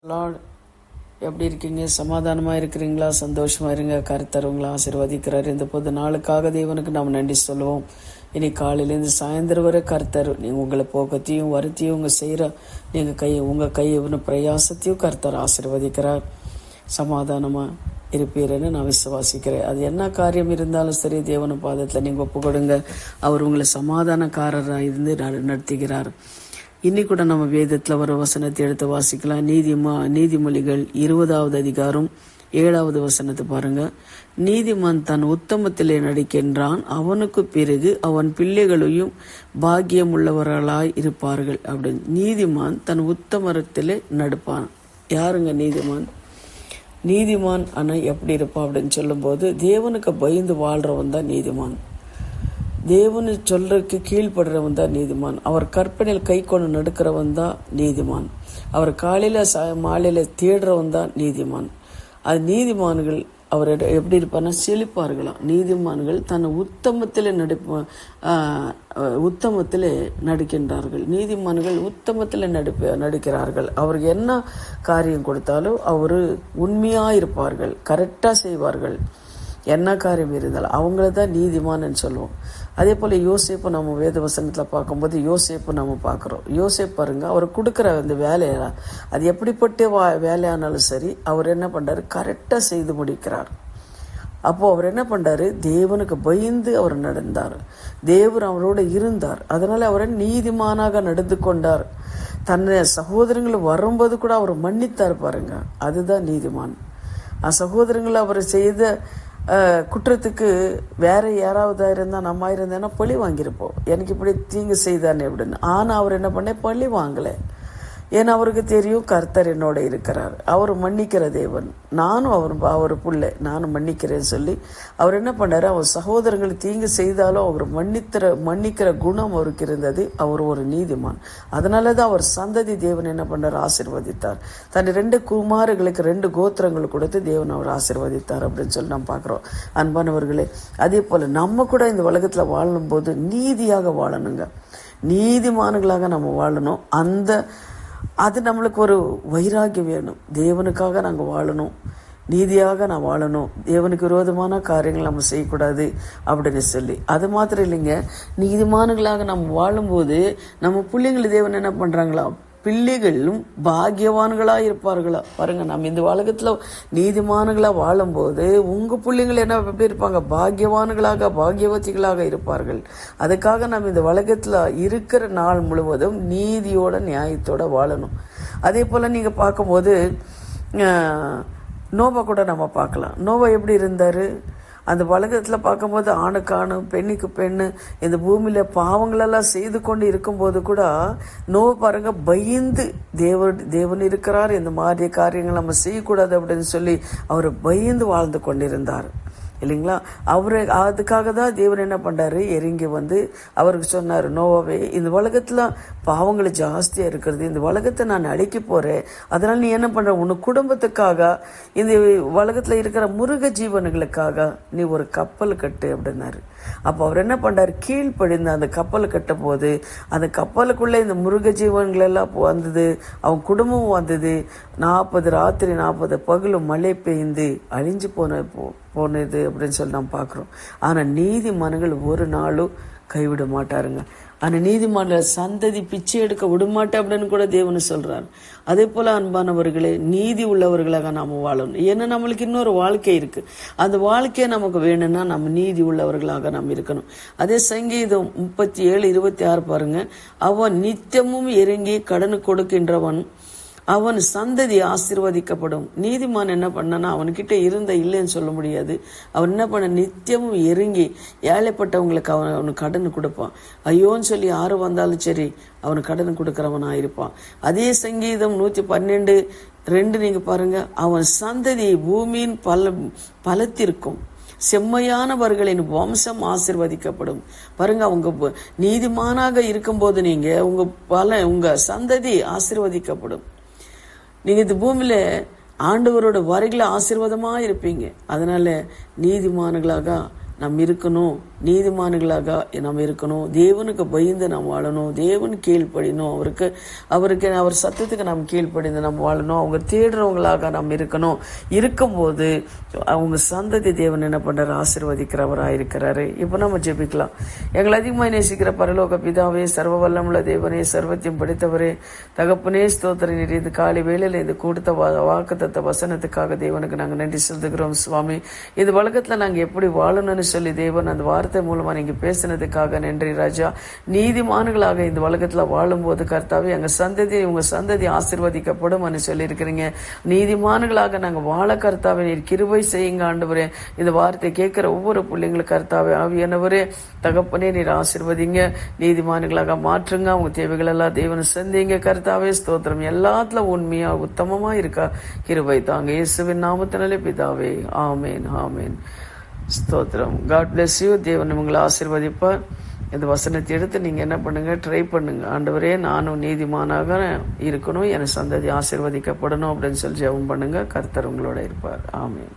Lord, எப்படி இருக்கீங்க? சமாதானமா இருக்கிறீங்களா? சந்தோஷமா இருங்க. கர்த்தர் உங்களை ஆசீர்வதிக்கிறார். இந்த பொது நாளுக்காக தேவனுக்கு நாம் நன்றி சொல்லுவோம். இனி காலையிலேருந்து சாயந்தரம் வரை கர்த்தர் நீங்கள் உங்களை போக்கத்தையும் வருத்தியும் உங்கள் கையை பிரயாசத்தையும் கர்த்தர் ஆசீர்வதிக்கிறார். சமாதானமா இருப்பீர்னு நான் விசுவாசிக்கிறேன். அது என்ன காரியம் இருந்தாலும் சரி, தேவன பாதத்தில் நீங்கள் ஒப்பு கொடுங்க. அவர் உங்களை சமாதானக்காரராக இருந்து நடத்துகிறார். இன்னைக்கு கூட நம்ம வேதத்தில் வர வசனத்தை எடுத்து வாசிக்கலாம். நீதிமொழிகள் 20வது அதிகாரம் 7வது வசனத்தை பாருங்க. நீதிமான் தன் உத்தமத்திலே நடிக்கின்றான், அவனுக்கு பிறகு அவன் பிள்ளைகளையும் பாக்கியம் உள்ளவர்களாய் இருப்பார்கள் அப்படின்னு. நீதிமான் தன் உத்தமத்திலே நடுப்பான். யாருங்க நீதிமான்? நீதிமான் ஆனா எப்படி இருப்பான் அப்படின்னு சொல்லும் போது, தேவனுக்கு பயந்து வாழ்றவன் தான் நீதிமான். தேவனு சொல்றதுக்கு கீழ்படுறவன் தான் நீதிமான். அவர் கற்பனையில் கை கொண்டு நடக்கிறவன் தான் நீதிமான். அவர் காலையில மாலையில தேடுறவன் தான் நீதிமான். அது நீதிமான்கள் அவர் எப்படி இருப்பார்னா செழிப்பார்களாம். நீதிமான்கள் தன் உத்தமத்திலே நடிக்கின்றார்கள். நீதிமான்கள் உத்தமத்தில் நடிக்கிறார்கள். அவருக்கு என்ன காரியம் கொடுத்தாலும் அவரு உண்மையா இருப்பார்கள், கரெக்டா செய்வார்கள். என்ன காரியம் இருந்தாலும் அவங்கள தான் நீதிமான்னு சொல்லுவோம். அதே போல யோசேப்பு நம்ம வேத வசனத்துல பார்க்கும்போது யோசேப்பு நம்ம பார்க்குறோம். யோசேப்பு பாருங்க, அவர் கொடுக்குற அந்த வேலையை, அது எப்படிப்பட்ட வேலையானாலும் சரி, அவர் என்ன பண்றாரு? கரெக்டா செய்து முடிக்கிறார். அப்போ அவர் என்ன பண்றாரு? தேவனுக்கு பயந்து அவர் நடந்தார். தேவர் அவரோட இருந்தார். அதனால அவரை நீதிமானாக நடந்து கொண்டார். தன்னை சகோதரங்கள் வரும்போது கூட அவர் மன்னித்தார் பாருங்க. அதுதான் நீதிமான். சகோதரங்கள் அவர் செய்த குற்றத்துக்கு வேற யாராவது இருந்தா நம்ம இருந்தேன்னா பழி வாங்கியிருப்போம். எனக்கு இப்படி தீங்கு செய்தானே அப்படின்னு. ஆனா அவர் என்ன பண்ண? பழி வாங்கல. ஏன்னா அவருக்கு தெரியும் கர்த்தர் என்னோட இருக்கிறார், அவர் மன்னிக்கிற தேவன், நானும் அவர் புள்ள, நானும் மன்னிக்கிறேன்னு சொல்லி அவர் என்ன பண்ணாரு? அவர் சகோதரர்கள் தீங்கு செய்தாலும் அவர் மன்னிக்கிற குணம் அவருக்கு இருந்தது. அவர் ஒரு நீதிமான். அதனாலதான் அவர் சந்ததி தேவன் என்ன பண்ணார்? ஆசீர்வதித்தார். தன் 2 குமாரர்களுக்கு 2 கோத்திரங்கள் கொடுத்து தேவன் அவர் ஆசீர்வதித்தார் அப்படின்னு சொல்லி நம்ம பார்க்கிறோம். அன்பானவர்களே, அதே போல நம்ம கூட இந்த உலகத்துல வாழும் போது நீதியாக வாழணுங்க. நீதிமான்களாக நம்ம வாழணும். அது நம்மளுக்கு ஒரு வைராகியம் வேணும். தேவனுக்காக நாங்கள் வாழணும், நீதியாக நான் வாழணும், தேவனுக்கு விரோதமான காரியங்கள் நம்ம செய்யக்கூடாது அப்படின்னு சொல்லி. அது மாத்திரம் இல்லைங்க, நீதிமான்களாக நம்ம வாழும்போது நம்ம பிள்ளைங்களை தேவன் என்ன பண்றாங்களா? பிள்ளைகளும் பாக்கியவான்களா இருப்பார்களா பாருங்க. நம்ம இந்த உலகத்துல நீதிமான்களா வாழும்போது உங்க பிள்ளைங்கள் என்ன எப்படி இருப்பாங்க? பாக்கியவதிகளாக இருப்பார்கள். அதுக்காக நம்ம இந்த உலகத்துல இருக்கிற நாள் முழுவதும் நீதியோட நியாயத்தோட வாழணும். அதே போல நீங்க பார்க்கும்போது நோவா கூட நம்ம பார்க்கலாம். நோவா எப்படி இருந்தாரு? அந்த உலகத்தில் பார்க்கும்போது ஆணுக்கு ஆணு பெண்ணுக்கு பெண்ணு இந்த பூமியில பாவங்களெல்லாம் செய்து கொண்டு இருக்கும்போது கூட நோவா பாருங்க பயந்து தேவன் இருக்கிறார், இந்த மாதிரி காரியங்கள் நம்ம செய்யக்கூடாது அப்படின்னு சொல்லி அவர் பயந்து வாழ்ந்து கொண்டிருந்தார் இல்லைங்களா? அதுக்காக தான் தேவன் என்ன பண்றாரு? இறங்கி வந்து அவருக்கு சொன்னாரு, நோவாவே, இந்த உலகத்துல பாவங்கள் ஜாஸ்தியா இருக்கிறது, இந்த உலகத்தை நான் அழிக்க போறேன், அதனால நீ என்ன பண்ற? உன் குடும்பத்துக்காக, இந்த உலகத்துல இருக்கிற மிருக ஜீவன்களுக்காக நீ ஒரு கப்பல் கட்டு அப்படின்னாரு. அப்ப அவர் என்ன பண்றாரு? கீழ்ப்படிந்து அந்த கப்பல் கட்டும் போது அந்த கப்பலுக்குள்ள இந்த மிருக ஜீவன்கள் எல்லாம் வந்தது, அவன் குடும்பமும் வந்தது. 40 ராத்திரி 40 பகலும் மழை பெய்ந்து அழிஞ்சு போனது அப்படின்னு சொல்லி நாம் பார்க்கிறோம். ஆனா நீதிமான்கள் ஒரு நாளும் கைவிட மாட்டாருங்க. ஆனா நீதிமான்கள் சந்ததி பிச்சை எடுக்க விடமாட்டேன் அப்படின்னு கூட தேவனு சொல்றாரு. அதே போல அன்பானவர்களே, நீதி உள்ளவர்களாக நாம வாழணும். ஏன்னா நம்மளுக்கு இன்னொரு வாழ்க்கை இருக்கு. அந்த வாழ்க்கையை நமக்கு வேணும்னா நம்ம நீதி உள்ளவர்களாக நாம் இருக்கணும். அதே சங்கீதம் 37:26 பாருங்க. அவன் நித்தியமும் இறங்கி கடன் கொடுக்கின்றவன், அவன் சந்ததி ஆசீர்வதிக்கப்படும். நீதிமான் என்ன பண்ணனா, அவன்கிட்ட இருந்த இல்லைன்னு சொல்ல முடியாது. அவன் என்ன பண்ண? நித்தியமும் இறங்கி ஏழைப்பட்டவங்களுக்கு அவனுக்கு கடன் கொடுப்பான். ஐயோன்னு சொல்லி யாரு வந்தாலும் சரி அவனுக்கு கடன் கொடுக்கறவனா இருப்பான். அதே சங்கீதம் 112:2 நீங்க பாருங்க. அவன் சந்ததி பூமியின் பலத்திற்கும் செம்மையானவர்களின் வம்சம் ஆசீர்வதிக்கப்படும். பாருங்க, அவங்க நீதிமானாக இருக்கும்போது நீங்க உங்க சந்ததி ஆசீர்வதிக்கப்படும். நீங்க இந்த பூமியில ஆண்டவரோட வருகையில ஆசீர்வாதமா இருப்பீங்க. அதனால நீதிமான்களாக நாம் இருக்கணும். நீதிமான்களாக நாம் இருக்கணும். தேவனுக்கு பயந்து நாம் வாழணும். தேவன் கீழ்ப்படினோம். அவருக்கு அவர் சத்தத்துக்கு நாம் கீழ்ப்படிந்து நாம் வாழணும். அவங்க தேடுறவங்களாக நாம் இருக்கணும். இருக்கும்போது அவங்க சந்ததி தேவன் என்ன பண்றாரு? ஆசீர்வதிக்கிறவராக இருக்கிறாரு. இப்ப நம்ம ஜெபிக்கலாம். எங்களை அதிகமாக நேசிக்கிற பரலோக பிதாவே, சர்வ வல்லமுள்ள தேவனே, சர்வத்தையும் படித்தவரே, தகப்பனே, ஸ்தோத்திர நீர் இந்த காலை வேளையில இந்த கொடுத்த வாக்குத்தத்த வசனத்துக்காக தேவனுக்கு நாங்கள் நன்றி செலுத்துகிறோம் சுவாமி. இந்த உலகத்துல நாங்க எப்படி வாழணும்னு சொல்லி தேவன் அந்த வார்த்தை மூலமா நீங்க பேசினதுக்காக நன்றி ராஜா. நீதிமான்களாக இந்த உலகத்துல வாழும்போது கர்த்தாவே உங்க சந்ததி ஆசீர்வதிக்கப்படும் சொல்லி இருக்கிறீங்க. நீதிமான்களாக நாங்க வாழ கர்த்தாவே நீர் கிருபை செய்யுங்க ஆண்டவரே. இந்த வார்த்தை கேட்கிற ஒவ்வொரு பிள்ளைங்களும் கர்த்தாவே ஆவியானவரே தகப்பனே நீர் ஆசீர்வதிங்க. நீதிமான்களாக மாற்றுங்க. அவங்க தேவைகள் எல்லாம் தேவனை சந்திங்க கர்த்தாவே. ஸ்தோத்திரம். எல்லாத்துல உண்மையா உத்தமமா இருக்கா கிருபை தாங்க. இயேசுவின் நாமத்தினாலே பிதாவே, ஆமேன் ஆமேன். ஸ்தோத்திரம். God bless you. தேவன் உங்களை ஆசீர்வதிப்பார். இந்த வசனத்தை எடுத்து நீங்க என்ன பண்ணுங்க? ட்ரை பண்ணுங்க. ஆண்டவரே நானும் நீதிமானாக இருக்கணும், என் சந்ததி ஆசீர்வதிக்கப்படணும் அப்படின்னு சொல்லி ஜெபம் பண்ணுங்க. கர்த்தர் உங்களோட இருப்பார். ஆமேன்.